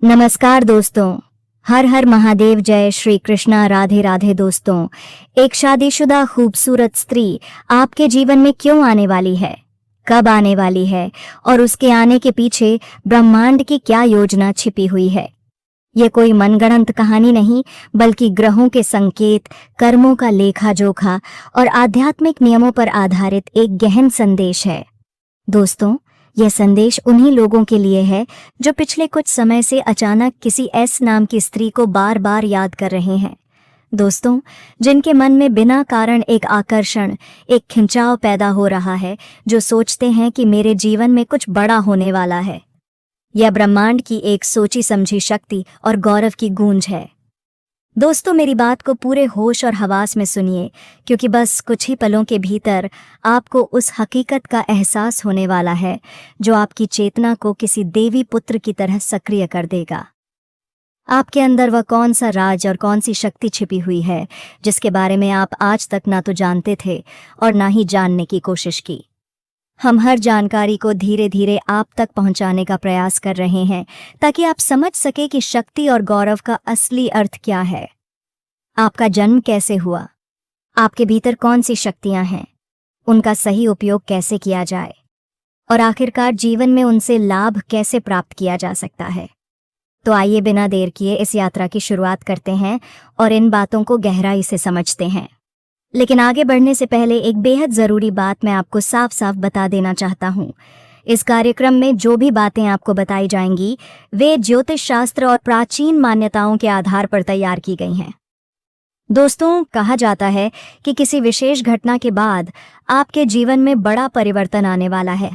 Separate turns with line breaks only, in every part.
नमस्कार दोस्तों। हर हर महादेव, जय श्री कृष्णा, राधे राधे। दोस्तों, एक शादीशुदा खूबसूरत स्त्री आपके जीवन में क्यों आने वाली है, कब आने वाली है और उसके आने के पीछे ब्रह्मांड की क्या योजना छिपी हुई है। ये कोई मनगढ़ंत कहानी नहीं, बल्कि ग्रहों के संकेत, कर्मों का लेखा जोखा और आध्यात्मिक नियमों पर आधारित एक गहन संदेश है। दोस्तों, यह संदेश उन्हीं लोगों के लिए है जो पिछले कुछ समय से अचानक किसी एस नाम की स्त्री को बार बार याद कर रहे हैं। दोस्तों, जिनके मन में बिना कारण एक आकर्षण, एक खिंचाव पैदा हो रहा है, जो सोचते हैं कि मेरे जीवन में कुछ बड़ा होने वाला है। यह ब्रह्मांड की एक सोची समझी शक्ति और गौरव की गूंज है। दोस्तों, मेरी बात को पूरे होश और हवास में सुनिए, क्योंकि बस कुछ ही पलों के भीतर आपको उस हकीकत का एहसास होने वाला है जो आपकी चेतना को किसी देवी पुत्र की तरह सक्रिय कर देगा। आपके अंदर वह कौन सा राज और कौन सी शक्ति छिपी हुई है जिसके बारे में आप आज तक ना तो जानते थे और ना ही जानने की कोशिश की। हम हर जानकारी को धीरे धीरे आप तक पहुंचाने का प्रयास कर रहे हैं, ताकि आप समझ सके कि शक्ति और गौरव का असली अर्थ क्या है। आपका जन्म कैसे हुआ, आपके भीतर कौन सी शक्तियां हैं, उनका सही उपयोग कैसे किया जाए और आखिरकार जीवन में उनसे लाभ कैसे प्राप्त किया जा सकता है। तो आइए बिना देर किए इस यात्रा की शुरुआत करते हैं और इन बातों को गहराई से समझते हैं। लेकिन आगे बढ़ने से पहले एक बेहद ज़रूरी बात मैं आपको साफ साफ बता देना चाहता हूँ। इस कार्यक्रम में जो भी बातें आपको बताई जाएंगी, वे ज्योतिष शास्त्र और प्राचीन मान्यताओं के आधार पर तैयार की गई हैं। दोस्तों, कहा जाता है कि किसी विशेष घटना के बाद आपके जीवन में बड़ा परिवर्तन आने वाला है।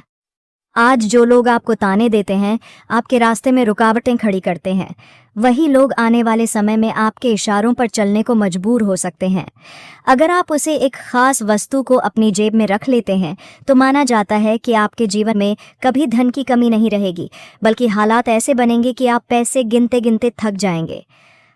आज जो लोग आपको ताने देते हैं, आपके रास्ते में रुकावटें खड़ी करते हैं, वही लोग आने वाले समय में आपके इशारों पर चलने को मजबूर हो सकते हैं। अगर आप उसे एक खास वस्तु को अपनी जेब में रख लेते हैं, तो माना जाता है कि आपके जीवन में कभी धन की कमी नहीं रहेगी, बल्कि हालात ऐसे बनेंगे कि आप पैसे गिनते गिनते थक जाएंगे।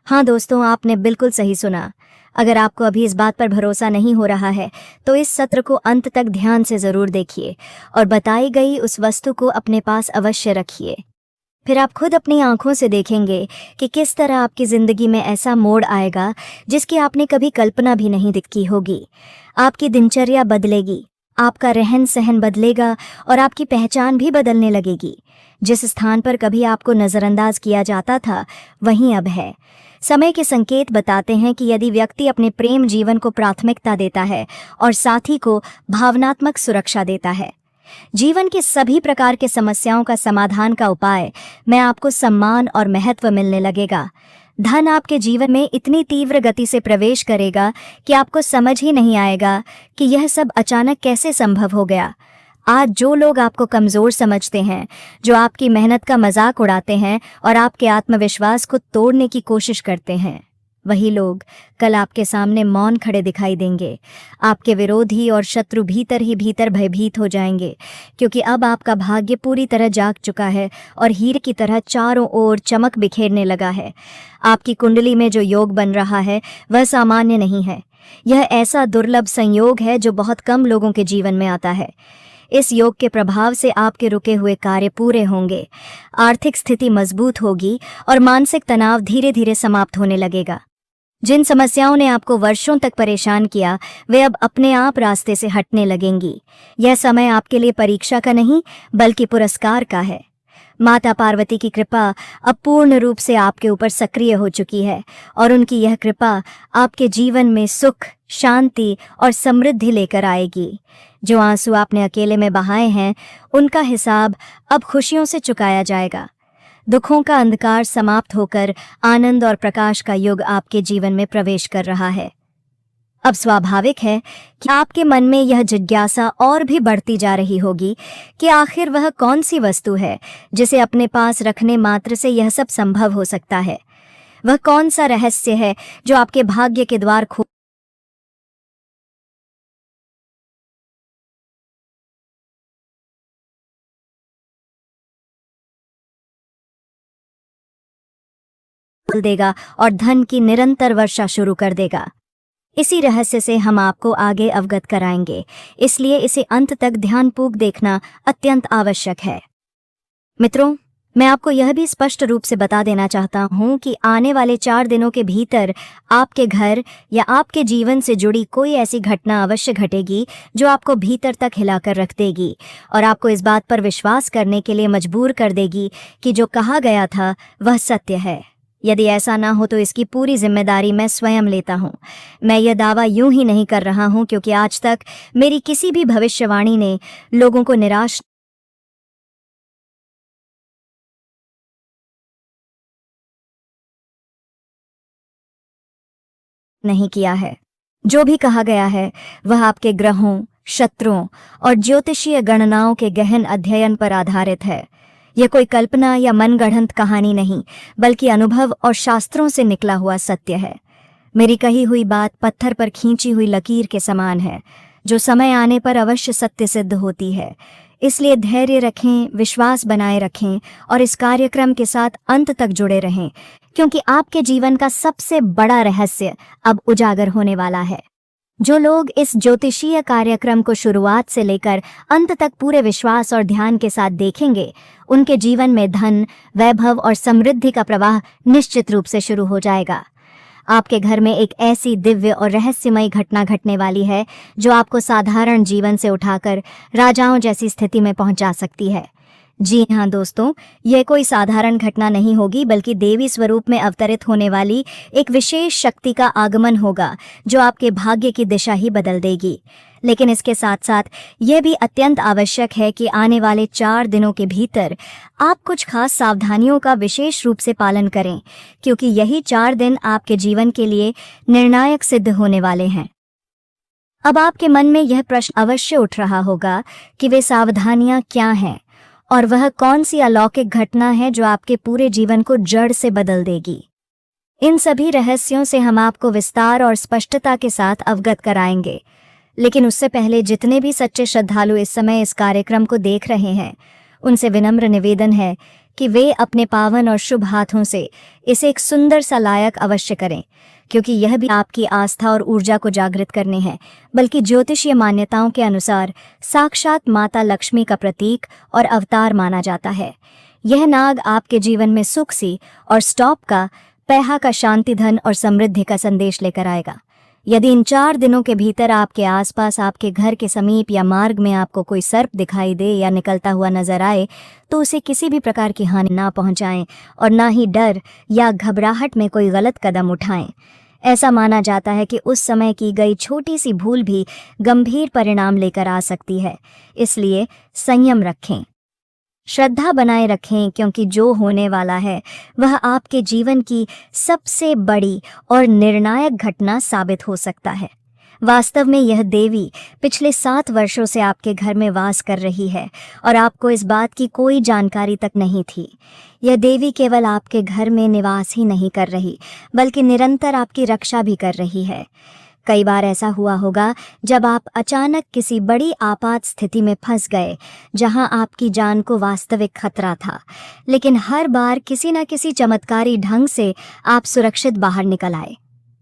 हाँ दोस्तों, आपने बिल्कुल सही सुना। अगर आपको अभी इस बात पर भरोसा नहीं हो रहा है, तो इस सत्र को अंत तक ध्यान से ज़रूर देखिए और बताई गई उस वस्तु को अपने पास अवश्य रखिए। फिर आप खुद अपनी आंखों से देखेंगे कि किस तरह आपकी ज़िंदगी में ऐसा मोड़ आएगा जिसकी आपने कभी कल्पना भी नहीं की होगी। आपकी दिनचर्या बदलेगी, आपका रहन सहन बदलेगा और आपकी पहचान भी बदलने लगेगी। जिस स्थान पर कभी आपको नज़रअंदाज किया जाता था, वहीं अब है। समय के संकेत बताते हैं कि यदि व्यक्ति अपने प्रेम जीवन को प्राथमिकता देता है और साथी को भावनात्मक सुरक्षा देता है, जीवन की सभी प्रकार के समस्याओं का समाधान का उपाय में आपको सम्मान और महत्व मिलने लगेगा। धन आपके जीवन में इतनी तीव्र गति से प्रवेश करेगा कि आपको समझ ही नहीं आएगा कि यह सब अचानक कैसे संभव हो गया। आज जो लोग आपको कमज़ोर समझते हैं, जो आपकी मेहनत का मजाक उड़ाते हैं और आपके आत्मविश्वास को तोड़ने की कोशिश करते हैं, वही लोग कल आपके सामने मौन खड़े दिखाई देंगे। आपके विरोधी और शत्रु भीतर ही भीतर भयभीत हो जाएंगे, क्योंकि अब आपका भाग्य पूरी तरह जाग चुका है और हीरे की तरह चारों ओर चमक बिखेरने लगा है। आपकी कुंडली में जो योग बन रहा है, वह सामान्य नहीं है। यह ऐसा दुर्लभ संयोग है जो बहुत कम लोगों के जीवन में आता है। इस योग के प्रभाव से आपके रुके हुए कार्य पूरे होंगे, आर्थिक स्थिति मजबूत होगी और मानसिक तनाव धीरे धीरे समाप्त होने लगेगा। जिन समस्याओं ने आपको वर्षों तक परेशान किया, वे अब अपने आप रास्ते से हटने लगेंगी। यह समय आपके लिए परीक्षा का नहीं, बल्कि पुरस्कार का है। माता पार्वती की कृपा अब पूर्ण रूप से आपके ऊपर सक्रिय हो चुकी है और उनकी यह कृपा आपके जीवन में सुख, शांति और समृद्धि लेकर आएगी। जो आंसू आपने अकेले में बहाए हैं, उनका हिसाब अब खुशियों से चुकाया जाएगा। दुखों का अंधकार समाप्त होकर आनंद और प्रकाश का युग आपके जीवन में प्रवेश कर रहा है। अब स्वाभाविक है कि आपके मन में यह जिज्ञासा और भी बढ़ती जा रही होगी कि आखिर वह कौन सी वस्तु है जिसे अपने पास रखने मात्र से यह सब संभव हो सकता है। वह कौन सा रहस्य है जो आपके भाग्य के द्वार खोल देगा और धन की निरंतर वर्षा शुरू कर देगा। इसी रहस्य से हम आपको आगे अवगत कराएंगे, इसलिए इसे अंत तक ध्यानपूर्वक देखना अत्यंत आवश्यक है। मित्रों, मैं आपको यह भी स्पष्ट रूप से बता देना चाहता हूँ कि आने वाले 4 दिनों के भीतर आपके घर या आपके जीवन से जुड़ी कोई ऐसी घटना अवश्य घटेगी जो आपको भीतर तक हिलाकर रख देगी और आपको इस बात पर विश्वास करने के लिए मजबूर कर देगी कि जो कहा गया था वह सत्य है। यदि ऐसा ना हो तो इसकी पूरी जिम्मेदारी मैं स्वयं लेता हूँ। मैं यह दावा यूं ही नहीं कर रहा हूँ क्योंकि आज तक मेरी किसी भी भविष्यवाणी ने लोगों को निराश नहीं किया है। जो भी कहा गया है वह आपके ग्रहों, शत्रुओं और ज्योतिषीय गणनाओं के गहन अध्ययन पर आधारित है। यह कोई कल्पना या मनगढ़ंत कहानी नहीं, बल्कि अनुभव और शास्त्रों से निकला हुआ सत्य है। मेरी कही हुई बात पत्थर पर खींची हुई लकीर के समान है, जो समय आने पर अवश्य सत्य सिद्ध होती है। इसलिए धैर्य रखें, विश्वास बनाए रखें और इस कार्यक्रम के साथ अंत तक जुड़े रहें, क्योंकि आपके जीवन का सबसे बड़ा रहस्य अब उजागर होने वाला है। जो लोग इस ज्योतिषीय कार्यक्रम को शुरुआत से लेकर अंत तक पूरे विश्वास और ध्यान के साथ देखेंगे, उनके जीवन में धन, वैभव और समृद्धि का प्रवाह निश्चित रूप से शुरू हो जाएगा। आपके घर में एक ऐसी दिव्य और रहस्यमयी घटना घटने वाली है जो आपको साधारण जीवन से उठाकर राजाओं जैसी स्थिति में पहुंचा सकती है। जी हाँ दोस्तों, यह कोई साधारण घटना नहीं होगी, बल्कि देवी स्वरूप में अवतरित होने वाली एक विशेष शक्ति का आगमन होगा जो आपके भाग्य की दिशा ही बदल देगी। लेकिन इसके साथ साथ यह भी अत्यंत आवश्यक है कि आने वाले 4 दिनों के भीतर आप कुछ खास सावधानियों का विशेष रूप से पालन करें, क्योंकि यही 4 दिन आपके जीवन के लिए निर्णायक सिद्ध होने वाले हैं। अब आपके मन में यह प्रश्न अवश्य उठ रहा होगा कि वे सावधानियां क्या हैं और वह कौन सी अलौकिक घटना है जो आपके पूरे जीवन को जड़ से बदल देगी। इन सभी रहस्यों से हम आपको विस्तार और स्पष्टता के साथ अवगत कराएंगे, लेकिन उससे पहले जितने भी सच्चे श्रद्धालु इस समय इस कार्यक्रम को देख रहे हैं, उनसे विनम्र निवेदन है कि वे अपने पावन और शुभ हाथों से इसे एक सुंदर सा लायक अवश्य करें, क्योंकि यह भी आपकी आस्था और ऊर्जा को जागृत करने हैं, बल्कि ज्योतिषीय मान्यताओं के अनुसार साक्षात माता लक्ष्मी का प्रतीक और अवतार माना जाता है। यह नाग आपके जीवन में सुख सी और स्टॉप का, पैहा का शांति, धन और समृद्धि का संदेश लेकर आएगा। यदि इन 4 दिनों के भीतर आपके आसपास, आपके घर के समीप या मार्ग में आपको कोई सर्प दिखाई दे या निकलता हुआ नजर आए, तो उसे किसी भी प्रकार की हानि ना पहुंचाएं और ना ही डर या घबराहट में कोई गलत कदम उठाएं। ऐसा माना जाता है कि उस समय की गई छोटी सी भूल भी गंभीर परिणाम लेकर आ सकती है। इसलिए संयम रखें, श्रद्धा बनाए रखें, क्योंकि जो होने वाला है वह आपके जीवन की सबसे बड़ी और निर्णायक घटना साबित हो सकता है। वास्तव में यह देवी पिछले 7 वर्षों से आपके घर में वास कर रही है और आपको इस बात की कोई जानकारी तक नहीं थी। यह देवी केवल आपके घर में निवास ही नहीं कर रही, बल्कि निरंतर आपकी रक्षा भी कर रही है। कई बार ऐसा हुआ होगा जब आप अचानक किसी बड़ी आपात स्थिति में फंस गए जहां आपकी जान को वास्तविक खतरा था, लेकिन हर बार किसी न किसी चमत्कारी ढंग से आप सुरक्षित बाहर निकल आए।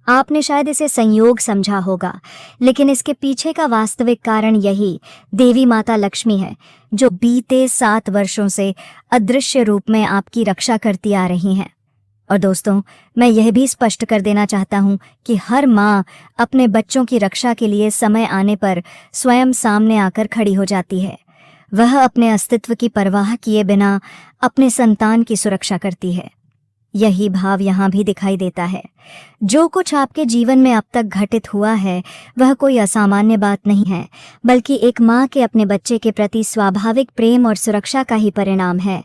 आपने शायद इसे संयोग समझा होगा, लेकिन इसके पीछे का वास्तविक कारण यही देवी माता लक्ष्मी है, जो बीते 7 वर्षों से अदृश्य रूप में आपकी रक्षा करती आ रही हैं। और दोस्तों, मैं यह भी स्पष्ट कर देना चाहता हूँ कि हर माँ अपने बच्चों की रक्षा के लिए समय आने पर स्वयं सामने आकर खड़ी हो जाती है। वह अपने अस्तित्व की परवाह किए बिना अपने संतान की सुरक्षा करती है। यही भाव यहाँ भी दिखाई देता है। जो कुछ आपके जीवन में अब तक घटित हुआ है वह कोई असामान्य बात नहीं है, बल्कि एक माँ के अपने बच्चे के प्रति स्वाभाविक प्रेम और सुरक्षा का ही परिणाम है।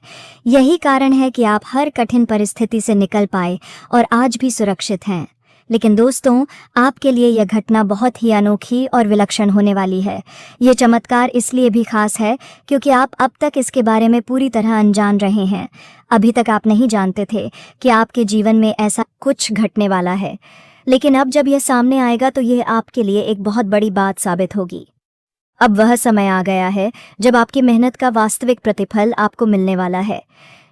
यही कारण है कि आप हर कठिन परिस्थिति से निकल पाए और आज भी सुरक्षित हैं। लेकिन दोस्तों, आपके लिए यह घटना बहुत ही अनोखी और विलक्षण होने वाली है। ये चमत्कार इसलिए भी खास है क्योंकि आप अब तक इसके बारे में पूरी तरह अनजान रहे हैं। अभी तक आप नहीं जानते थे कि आपके जीवन में ऐसा कुछ घटने वाला है, लेकिन अब जब यह सामने आएगा तो यह आपके लिए एक बहुत बड़ी बात साबित होगी। अब वह समय आ गया है जब आपकी मेहनत का वास्तविक प्रतिफल आपको मिलने वाला है।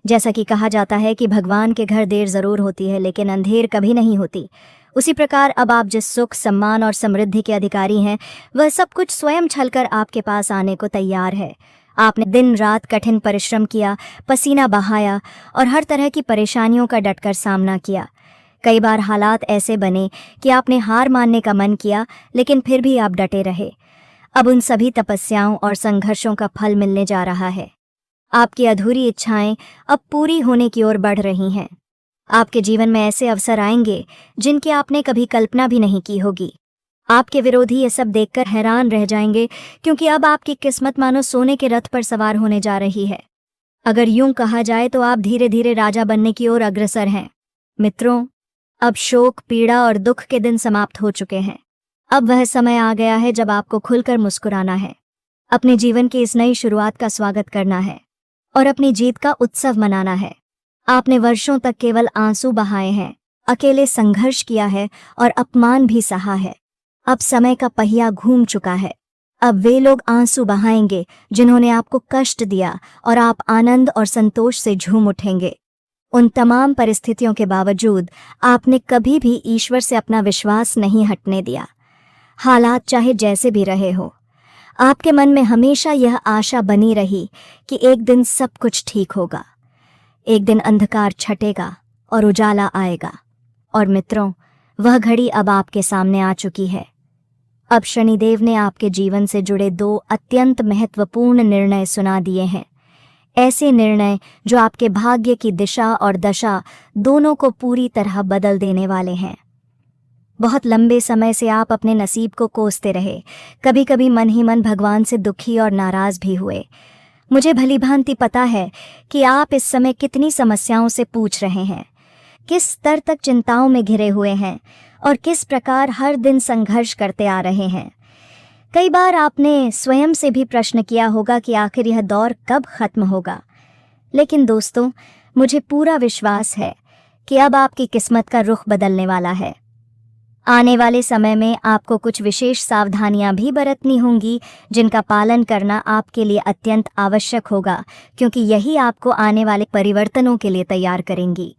जैसा कि कहा जाता है कि भगवान के घर देर जरूर होती है, लेकिन अंधेर कभी नहीं होती। उसी प्रकार अब आप जिस सुख, सम्मान और समृद्धि के अधिकारी हैं, वह सब कुछ स्वयं छलकर आपके पास आने को तैयार है। आपने दिन रात कठिन परिश्रम किया, पसीना बहाया और हर तरह की परेशानियों का डटकर सामना किया। कई बार हालात ऐसे बने कि आपने हार मानने का मन किया, लेकिन फिर भी आप डटे रहे। अब उन सभी तपस्याओं और संघर्षों का फल मिलने जा रहा है। आपकी अधूरी इच्छाएं अब पूरी होने की ओर बढ़ रही हैं। आपके जीवन में ऐसे अवसर आएंगे जिनकी आपने कभी कल्पना भी नहीं की होगी। आपके विरोधी ये सब देखकर हैरान रह जाएंगे, क्योंकि अब आपकी किस्मत मानो सोने के रथ पर सवार होने जा रही है। अगर यूं कहा जाए तो आप धीरे धीरे राजा बनने की ओर अग्रसर हैं। मित्रों, अब शोक, पीड़ा और दुख के दिन समाप्त हो चुके हैं। अब वह समय आ गया है जब आपको खुलकर मुस्कुराना है, अपने जीवन की इस नई शुरुआत का स्वागत करना है और अपनी जीत का उत्सव मनाना है। आपने वर्षों तक केवल आंसू बहाए हैं, अकेले संघर्ष किया है और अपमान भी सहा है। अब समय का पहिया घूम चुका है। अब वे लोग आंसू बहाएंगे जिन्होंने आपको कष्ट दिया, और आप आनंद और संतोष से झूम उठेंगे। उन तमाम परिस्थितियों के बावजूद आपने कभी भी ईश्वर से अपना विश्वास नहीं हटने दिया। हालात चाहे जैसे भी रहे हो, आपके मन में हमेशा यह आशा बनी रही कि एक दिन सब कुछ ठीक होगा। एक दिन अंधकार छटेगा और उजाला आएगा। और मित्रों, वह घड़ी अब आपके सामने आ चुकी है। अब शनिदेव ने आपके जीवन से जुड़े 2 अत्यंत महत्वपूर्ण निर्णय सुना दिए हैं। ऐसे निर्णय जो आपके भाग्य की दिशा और दशा दोनों को पूरी तरह बदल देने वाले हैं। बहुत लंबे समय से आप अपने नसीब को कोसते रहे, कभी कभी मन ही मन भगवान से दुखी और नाराज भी हुए। मुझे भलीभांति पता है कि आप इस समय कितनी समस्याओं से पूछ रहे हैं, किस स्तर तक चिंताओं में घिरे हुए हैं और किस प्रकार हर दिन संघर्ष करते आ रहे हैं। कई बार आपने स्वयं से भी प्रश्न किया होगा कि आखिर यह दौर कब खत्म होगा। लेकिन दोस्तों, मुझे पूरा विश्वास है कि अब आपकी किस्मत का रुख बदलने वाला है। आने वाले समय में आपको कुछ विशेष सावधानियां भी बरतनी होंगी, जिनका पालन करना आपके लिए अत्यंत आवश्यक होगा, क्योंकि यही आपको आने वाले परिवर्तनों के लिए तैयार करेंगी।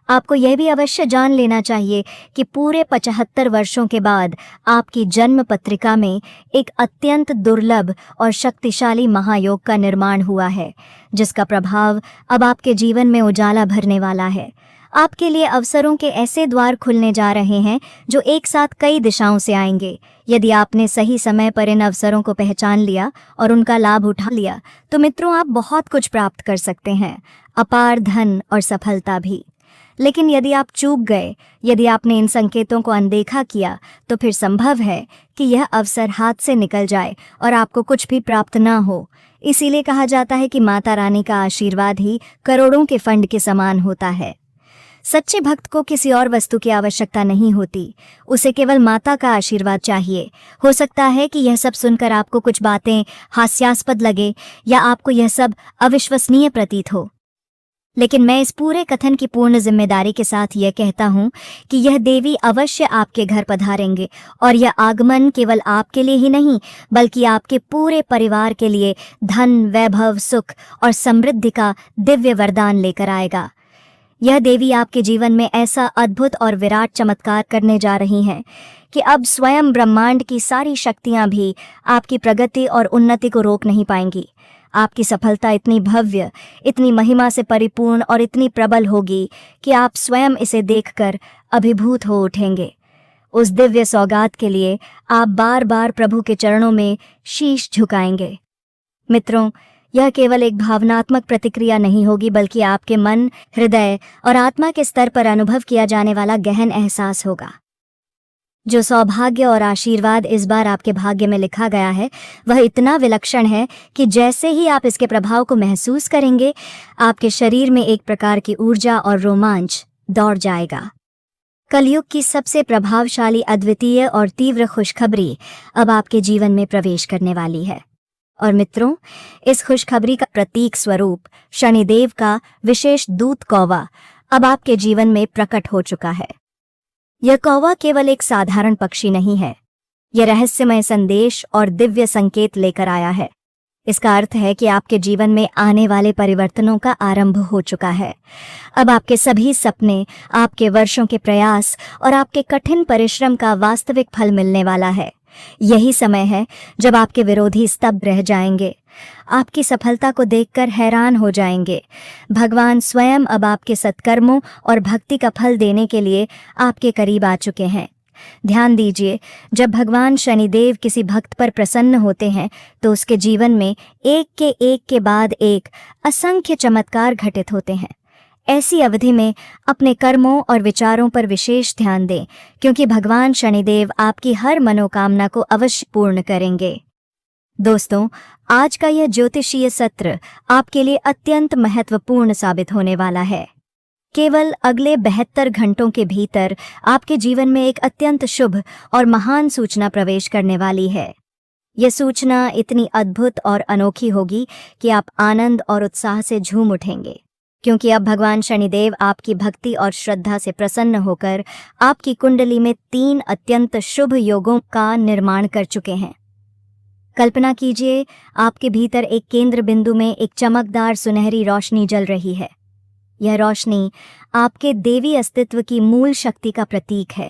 आपको यह भी अवश्य जान लेना चाहिए कि पूरे 75 वर्षों के बाद आपकी जन्म पत्रिका में एक अत्यंत दुर्लभ और शक्तिशाली महायोग का निर्माण हुआ है, जिसका प्रभाव अब आपके जीवन में उजाला भरने वाला है। आपके लिए अवसरों के ऐसे द्वार खुलने जा रहे हैं जो एक साथ कई दिशाओं से आएंगे। यदि आपने सही समय पर इन अवसरों को पहचान लिया और उनका लाभ उठा लिया, तो मित्रों, आप बहुत कुछ प्राप्त कर सकते हैं, अपार धन और सफलता भी। लेकिन यदि आप चूक गए, यदि आपने इन संकेतों को अनदेखा किया, तो फिर संभव है कि यह अवसर हाथ से निकल जाए और आपको कुछ भी प्राप्त ना हो। इसीलिए कहा जाता है कि माता रानी का आशीर्वाद ही करोड़ों के फंड के समान होता है। सच्चे भक्त को किसी और वस्तु की आवश्यकता नहीं होती, उसे केवल माता का आशीर्वाद चाहिए। हो सकता है कि यह सब सुनकर आपको कुछ बातें हास्यास्पद लगे या आपको यह सब अविश्वसनीय प्रतीत हो, लेकिन मैं इस पूरे कथन की पूर्ण जिम्मेदारी के साथ यह कहता हूं कि यह देवी अवश्य आपके घर पधारेंगे, और यह आगमन केवल आपके लिए ही नहीं, बल्कि आपके पूरे परिवार के लिए धन, वैभव, सुख और समृद्धि का दिव्य वरदान लेकर आएगा। यह देवी आपके जीवन में ऐसा अद्भुत और विराट चमत्कार करने जा रही हैं कि अब स्वयं ब्रह्मांड की सारी शक्तियां भी आपकी प्रगति और उन्नति को रोक नहीं पाएंगी। आपकी सफलता इतनी भव्य, इतनी महिमा से परिपूर्ण और इतनी प्रबल होगी कि आप स्वयं इसे देखकर अभिभूत हो उठेंगे। उस दिव्य सौगात के लिए आप बार बार प्रभु के चरणों में शीश झुकाएंगे। मित्रों, यह केवल एक भावनात्मक प्रतिक्रिया नहीं होगी, बल्कि आपके मन, हृदय और आत्मा के स्तर पर अनुभव किया जाने वाला गहन एहसास होगा। जो सौभाग्य और आशीर्वाद इस बार आपके भाग्य में लिखा गया है, वह इतना विलक्षण है कि जैसे ही आप इसके प्रभाव को महसूस करेंगे, आपके शरीर में एक प्रकार की ऊर्जा और रोमांच दौड़ जाएगा। कलयुग की सबसे प्रभावशाली, अद्वितीय और तीव्र खुशखबरी अब आपके जीवन में प्रवेश करने वाली है। और मित्रों, इस खुशखबरी का प्रतीक स्वरूप शनिदेव का विशेष दूत कौवा अब आपके जीवन में प्रकट हो चुका है। यह कौवा केवल एक साधारण पक्षी नहीं है, यह रहस्यमय संदेश और दिव्य संकेत लेकर आया है। इसका अर्थ है कि आपके जीवन में आने वाले परिवर्तनों का आरंभ हो चुका है। अब आपके सभी सपने, आपके वर्षों के प्रयास और आपके कठिन परिश्रम का वास्तविक फल मिलने वाला है। यही समय है जब आपके विरोधी स्तब्ध रह जाएंगे, आपकी सफलता को देखकर हैरान हो जाएंगे। भगवान स्वयं अब आपके सत्कर्मों और भक्ति का फल देने के लिए आपके करीब आ चुके हैं। ध्यान दीजिए, जब भगवान शनिदेव किसी भक्त पर प्रसन्न होते हैं तो उसके जीवन में एक के बाद एक असंख्य चमत्कार घटित होते हैं। ऐसी अवधि में अपने कर्मों और विचारों पर विशेष ध्यान दें, क्योंकि भगवान शनिदेव आपकी हर मनोकामना को अवश्य पूर्ण करेंगे। दोस्तों, आज का यह ज्योतिषीय सत्र आपके लिए अत्यंत महत्वपूर्ण साबित होने वाला है। केवल अगले 72 घंटों के भीतर आपके जीवन में एक अत्यंत शुभ और महान सूचना प्रवेश करने वाली है। यह सूचना इतनी अद्भुत और अनोखी होगी कि आप आनंद और उत्साह से झूम उठेंगे, क्योंकि अब भगवान शनिदेव आपकी भक्ति और श्रद्धा से प्रसन्न होकर आपकी कुंडली में 3 अत्यंत शुभ योगों का निर्माण कर चुके हैं। कल्पना कीजिए, आपके भीतर एक केंद्र बिंदु में एक चमकदार सुनहरी रोशनी जल रही है। यह रोशनी आपके देवी अस्तित्व की मूल शक्ति का प्रतीक है।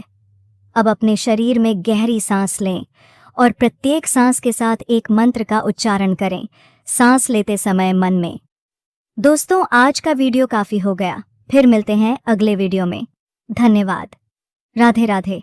अब अपने शरीर में गहरी सांस लें और प्रत्येक सांस के साथ एक मंत्र का उच्चारण करें, सांस लेते समय मन में। दोस्तों, आज का वीडियो काफी हो गया। फिर मिलते हैं अगले वीडियो में। धन्यवाद। राधे राधे।